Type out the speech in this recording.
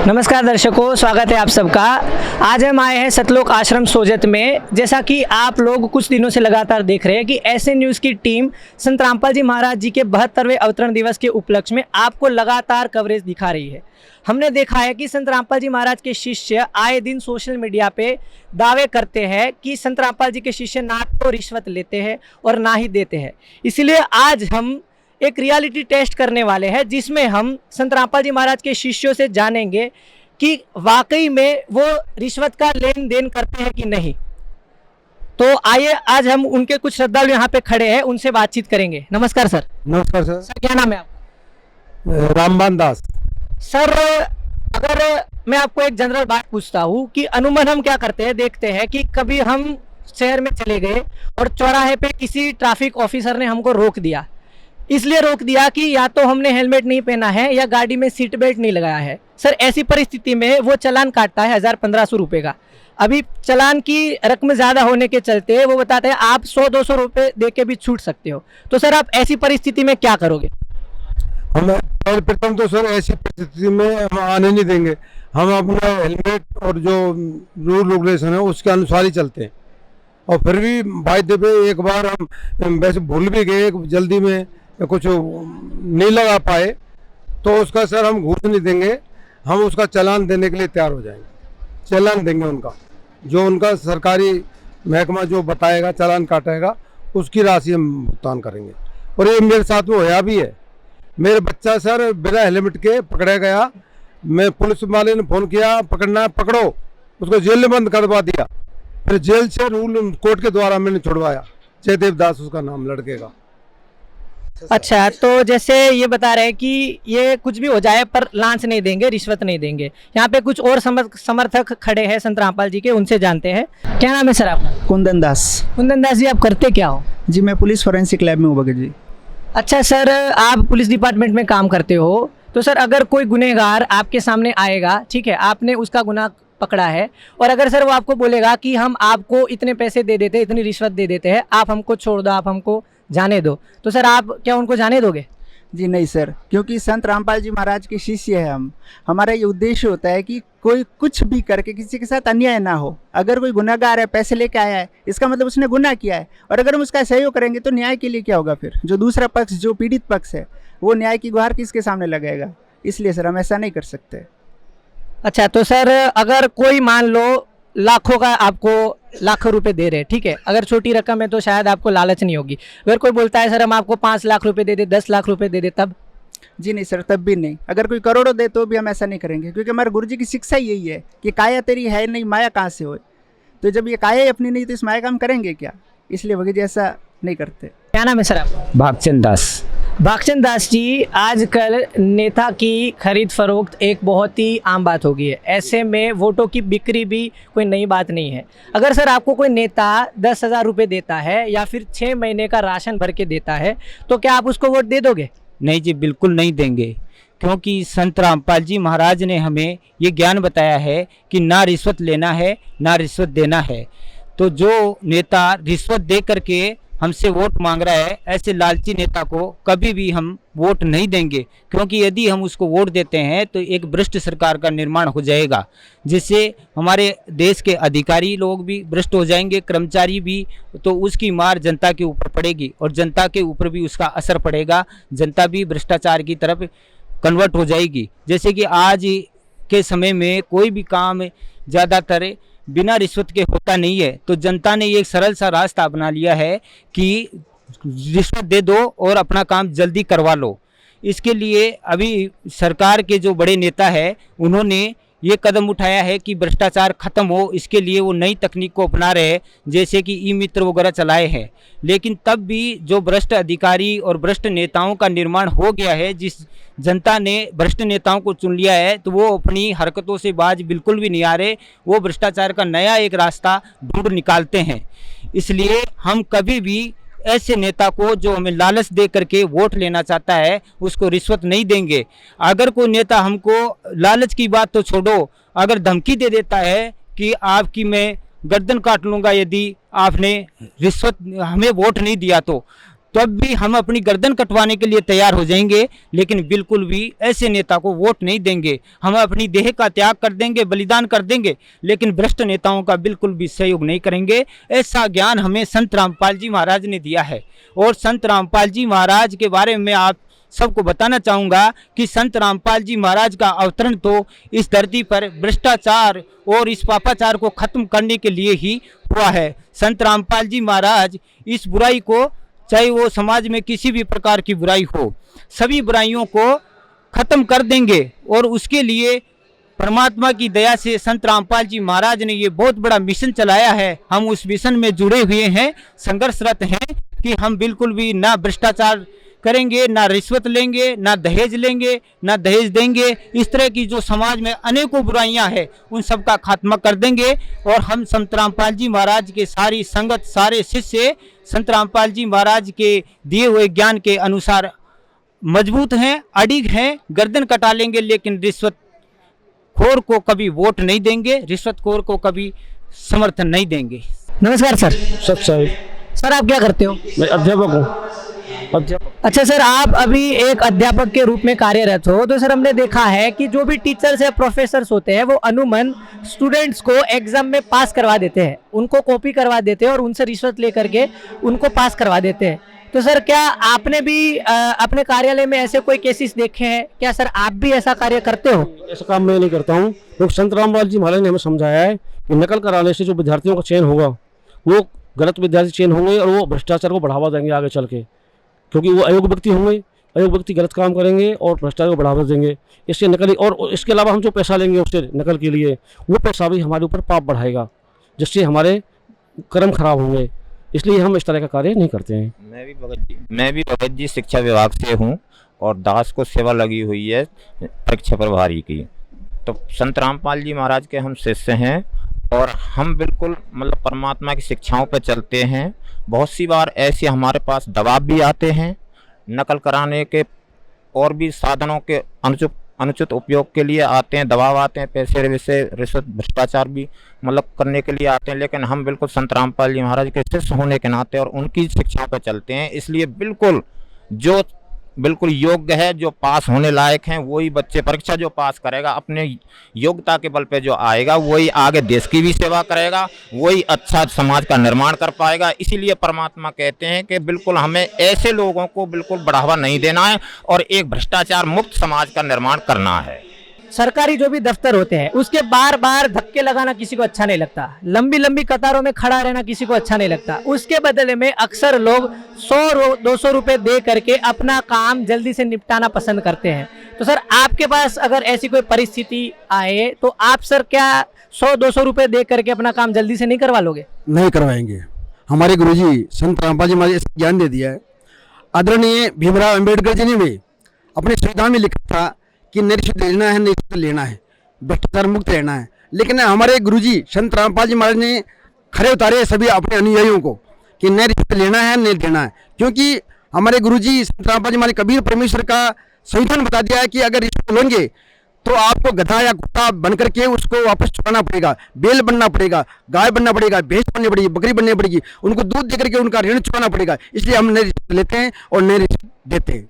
नमस्कार दर्शकों, स्वागत है आप सबका। आज हम आए हैं सतलोक आश्रम सोजत में। जैसा कि आप लोग कुछ दिनों से लगातार देख रहे हैं कि ऐसे न्यूज़ की टीम संत रामपाल जी महाराज जी के 72वें अवतरण दिवस के उपलक्ष्य में आपको लगातार कवरेज दिखा रही है। हमने देखा है कि संत रामपाल जी महाराज के शिष्य आए दिन सोशल मीडिया पे दावे करते हैं कि संत रामपाल जी के शिष्य ना तो रिश्वत लेते हैं और ना ही देते हैं। इसलिए आज हम एक रियलिटी टेस्ट करने वाले हैं, जिसमें हम संत रामपाल जी महाराज के शिष्यों से जानेंगे कि वाकई में वो रिश्वत का लेन देन करते हैं कि नहीं। तो आइए आज हम उनके कुछ श्रद्धालु यहाँ पे खड़े हैं, उनसे बातचीत करेंगे। नमस्कार सर। नमस्कार सर। सर क्या नाम है आपका? रामबान दास। सर अगर मैं आपको एक जनरल बात पूछता हूँ कि अनुमान हम क्या करते हैं, देखते हैं कि कभी हम शहर में चले गए और चौराहे पे किसी ट्रैफिक ऑफिसर ने हमको रोक दिया, इसलिए रोक दिया कि या तो हमने हेलमेट नहीं पहना है या गाड़ी में सीट बेल्ट नहीं लगाया है। सर ऐसी परिस्थिति में वो चालान काटता है 1000-1500 रुपये का। अभी चालान की रकम ज़्यादा होने के चलते वो बताते हैं आप 100-200 रुपये दे के भी छूट सकते हो। तो सर आप ऐसी परिस्थिति में क्या करोगे? हम प्रथम तो सर ऐसी परिस्थिति में हम आने नहीं देंगे। हम अपना हेलमेट और जो रूल रेगुलेशन है उसके अनुसार ही चलते हैं। और फिर भी बाध्य पे एक बार हम वैसे भूल भी गए जल्दी में या कुछ नहीं लगा पाए तो उसका सर हम घूस नहीं देंगे, हम उसका चालान देने के लिए तैयार हो जाएंगे। चालान देंगे उनका, जो उनका सरकारी महकमा जो बताएगा चालान काटेगा उसकी राशि हम भुगतान करेंगे। और ये मेरे साथ में होया भी है। मेरे बच्चा सर बिना हेलमेट के पकड़ा गया, मैं पुलिस वाले ने फ़ोन किया पकड़ना है पकड़ो, उसको जेल में बंद करवा दिया। फिर जेल से रूल कोर्ट के द्वारा मैंने छुड़वाया। जयदेव दास उसका नाम लड़के का। अच्छा, तो जैसे ये बता रहे हैं कि ये कुछ भी हो जाए पर लांच नहीं देंगे, रिश्वत नहीं देंगे। यहाँ पे कुछ और समर्थक खड़े हैं संत रामपाल जी के, उनसे जानते हैं। क्या नाम है सर आपका? कुंदन दास। कुंदन दास जी, आप करते क्या हो? जी मैं पुलिस फॉरेंसिक लैब में हूँ भगत जी। अच्छा सर, आप पुलिस डिपार्टमेंट में काम करते हो, तो सर अगर कोई गुनहगार आपके सामने आएगा, ठीक है, आपने उसका गुनाह पकड़ा है और अगर सर वो आपको बोलेगा कि हम आपको इतने पैसे दे देते, इतनी रिश्वत दे देते हैं, आप हमको छोड़ दो, आप हमको जाने दो, तो सर आप क्या उनको जाने दोगे? जी नहीं सर, क्योंकि संत रामपाल जी महाराज के शिष्य है हम। हमारा ये उद्देश्य होता है कि कोई कुछ भी करके किसी के साथ अन्याय ना हो। अगर कोई गुनाहगार है, पैसे लेके आया है, इसका मतलब उसने गुनाह किया है, और अगर हम उसका सहयोग करेंगे तो न्याय के लिए क्या होगा? फिर जो दूसरा पक्ष, जो पीड़ित पक्ष है, वो न्याय की गुहार किसके सामने लगाएगा? इसलिए सर हम ऐसा नहीं कर सकते। अच्छा, तो सर अगर कोई मान लो लाखों का आपको लाखों रुपए दे रहे हैं, ठीक है, अगर छोटी रकम है तो शायद आपको लालच नहीं होगी। अगर कोई बोलता है सर हम आपको 5 लाख रुपए दे दे, 10 लाख रुपए दे दे, तब? जी नहीं सर, तब भी नहीं। अगर कोई करोड़ों दे तो भी हम ऐसा नहीं करेंगे, क्योंकि हमारे गुरु जी की शिक्षा यही है कि काया तेरी है नहीं, माया कहाँ से होए। तो जब ये काया ही अपनी नहीं तो इस माया का हम करेंगे क्या? इसलिए भगत जी ऐसा नहीं करते। क्या नाम है सर आपका? भागचंद दास। भागचंद दास जी, आजकल नेता की खरीद फरोख्त एक बहुत ही आम बात हो गई है। ऐसे में वोटों की बिक्री भी कोई नई बात नहीं है। अगर सर आपको कोई नेता 10,000 रुपये देता है या फिर 6 महीने का राशन भर के देता है, तो क्या आप उसको वोट दे दोगे? नहीं जी, बिल्कुल नहीं देंगे, क्योंकि संत रामपाल जी महाराज ने हमें ये ज्ञान बताया है कि ना रिश्वत लेना है ना रिश्वत देना है। तो जो नेता रिश्वत दे करके हमसे वोट मांग रहा है, ऐसे लालची नेता को कभी भी हम वोट नहीं देंगे, क्योंकि यदि हम उसको वोट देते हैं तो एक भ्रष्ट सरकार का निर्माण हो जाएगा, जिससे हमारे देश के अधिकारी लोग भी भ्रष्ट हो जाएंगे, कर्मचारी भी। तो उसकी मार जनता के ऊपर पड़ेगी और जनता के ऊपर भी उसका असर पड़ेगा। जनता भी भ्रष्टाचार की तरफ कन्वर्ट हो जाएगी। जैसे कि आज के समय में कोई भी काम ज़्यादातर बिना रिश्वत के होता नहीं है, तो जनता ने ये एक सरल सा रास्ता अपना लिया है कि रिश्वत दे दो और अपना काम जल्दी करवा लो। इसके लिए अभी सरकार के जो बड़े नेता है उन्होंने ये कदम उठाया है कि भ्रष्टाचार खत्म हो, इसके लिए वो नई तकनीक को अपना रहे हैं, जैसे कि ई मित्र वगैरह चलाए हैं। लेकिन तब भी जो भ्रष्ट अधिकारी और भ्रष्ट नेताओं का निर्माण हो गया है, जिस जनता ने भ्रष्ट नेताओं को चुन लिया है, तो वो अपनी हरकतों से बाज बिल्कुल भी नहीं आ रहे। वो भ्रष्टाचार का नया एक रास्ता ढूंढ निकालते हैं। इसलिए हम कभी भी ऐसे नेता को जो हमें लालच दे करके वोट लेना चाहता है उसको रिश्वत नहीं देंगे। अगर कोई नेता हमको लालच की बात तो छोड़ो, अगर धमकी दे देता है कि आपकी मैं गर्दन काट लूँगा यदि आपने रिश्वत हमें वोट नहीं दिया, तो तब भी हम अपनी गर्दन कटवाने के लिए तैयार हो जाएंगे, लेकिन बिल्कुल भी ऐसे नेता को वोट नहीं देंगे। हम अपनी देह का त्याग कर देंगे, बलिदान कर देंगे, लेकिन भ्रष्ट नेताओं का बिल्कुल भी सहयोग नहीं करेंगे। ऐसा ज्ञान हमें संत रामपाल जी महाराज ने दिया है। और संत रामपाल जी महाराज के बारे में आप सबको बताना चाहूँगा कि संत रामपाल जी महाराज का अवतरण तो इस धरती पर भ्रष्टाचार और इस पापाचार को खत्म करने के लिए ही हुआ है। संत रामपाल जी महाराज इस बुराई को, चाहे वो समाज में किसी भी प्रकार की बुराई हो, सभी बुराइयों को खत्म कर देंगे। और उसके लिए परमात्मा की दया से संत रामपाल जी महाराज ने ये बहुत बड़ा मिशन चलाया है। हम उस मिशन में जुड़े हुए हैं, संघर्षरत हैं कि हम बिल्कुल भी ना भ्रष्टाचार करेंगे, ना रिश्वत लेंगे, ना दहेज लेंगे, ना दहेज देंगे। इस तरह की जो समाज में अनेकों बुराइयां हैं उन सब का खात्मा कर देंगे। और हम संत रामपाल जी महाराज के सारी संगत, सारे शिष्य संत रामपाल जी महाराज के दिए हुए ज्ञान के अनुसार मजबूत हैं, अडिग हैं, गर्दन कटा लेंगे, लेकिन रिश्वत खोर को कभी वोट नहीं देंगे, रिश्वतखोर को कभी समर्थन नहीं देंगे। नमस्कार सर। सच्चाई। सर आप क्या करते हो? मैं अध्यापक हूँ। अच्छा सर, आप अभी एक अध्यापक के रूप में कार्यरत हो, तो सर हमने देखा है कि जो भी टीचर्स या प्रोफेसर्स होते हैं वो अमूमन स्टूडेंट्स को एग्जाम में पास करवा देते हैं, उनको कॉपी करवा देते हैं और उनसे रिश्वत लेकर के उनको पास करवा देते हैं। तो सर क्या आपने भी अपने कार्यालय में ऐसे कोई केसेस देखे हैं? क्या सर आप भी ऐसा कार्य करते हो? ऐसा काम मैं नहीं करता हूँ, क्योंकि संत रामपाल जी महाराज ने हमें समझाया है कि नकल कराने से जो विद्यार्थियों का चयन होगा वो गलत विद्यार्थी चयन होंगे और वो भ्रष्टाचार को बढ़ावा देंगे आगे चल के, क्योंकि वो अयोग्य व्यक्ति होंगे, अयोग्य व्यक्ति गलत काम करेंगे और भ्रष्टाचार को बढ़ावा देंगे। इससे नकली, और इसके अलावा हम जो पैसा लेंगे उससे नकल के लिए, वो पैसा भी हमारे ऊपर पाप बढ़ाएगा, जिससे हमारे कर्म खराब होंगे। इसलिए हम इस तरह का कार्य नहीं करते हैं। मैं भी भगत जी शिक्षा विभाग से हूँ और दास को सेवा लगी हुई है परीक्षा प्रभारी की। तो संत रामपाल जी महाराज के हम शिष्य हैं और हम बिल्कुल मतलब परमात्मा की शिक्षाओं पर चलते हैं। बहुत सी बार ऐसे हमारे पास दबाव भी आते हैं नकल कराने के, और भी साधनों के अनुचित उपयोग के लिए आते हैं, दबाव आते हैं, पैसे वैसे रिश्वत भ्रष्टाचार भी मतलब करने के लिए आते हैं। लेकिन हम बिल्कुल संत रामपाल जी महाराज के शिष्य होने के नाते और उनकी शिक्षा पर चलते हैं। इसलिए बिल्कुल जो बिल्कुल योग्य है, जो पास होने लायक हैं, वही बच्चे परीक्षा जो पास करेगा अपने योग्यता के बल पे जो आएगा वही आगे देश की भी सेवा करेगा, वही अच्छा समाज का निर्माण कर पाएगा। इसीलिए परमात्मा कहते हैं कि बिल्कुल हमें ऐसे लोगों को बिल्कुल बढ़ावा नहीं देना है और एक भ्रष्टाचार मुक्त समाज का निर्माण करना है। सरकारी जो भी दफ्तर होते हैं उसके बार बार धक्के लगाना किसी को अच्छा नहीं लगता, लंबी लंबी कतारों में खड़ा रहना किसी को अच्छा नहीं लगता। उसके बदले में अक्सर लोग 100-200 रुपए दे करके अपना काम जल्दी से निपटाना पसंद करते हैं। तो सर आपके पास अगर ऐसी कोई परिस्थिति आए तो आप सर क्या 100-200 रुपए दे करके अपना काम जल्दी से नहीं करवा लोगे? नहीं करवाएंगे। हमारे गुरुजी संत रामपाल जी महाराज ने ज्ञान दे दिया है। आदरणीय भीमराव अम्बेडकर जी ने भी अपने संविधान में लिखा था कि न रिश्वत लेना है, न रिश्वत लेना है, भ्रष्टाचार मुक्त रहना है। लेकिन हमारे गुरुजी संत रामपाल जी महाराज ने खड़े उतारे सभी अपने अनुयायियों को कि न रिश्वत लेना है, न देना है। क्योंकि हमारे गुरुजी संत रामपाल जी महाराज कबीर परमेश्वर का संविधान बता दिया है कि अगर रिश्वत लेंगे तो आपको गधा या कुत्ता बन करके उसको वापस चुकाना पड़ेगा, बेल बनना पड़ेगा, गाय बनना पड़ेगा, भैंस बननी पड़ेगी, बकरी बननी पड़ेगी, उनको दूध दे करके उनका ऋण चुकाना पड़ेगा। इसलिए हम न रिश्वत लेते हैं और न रिश्वत देते हैं।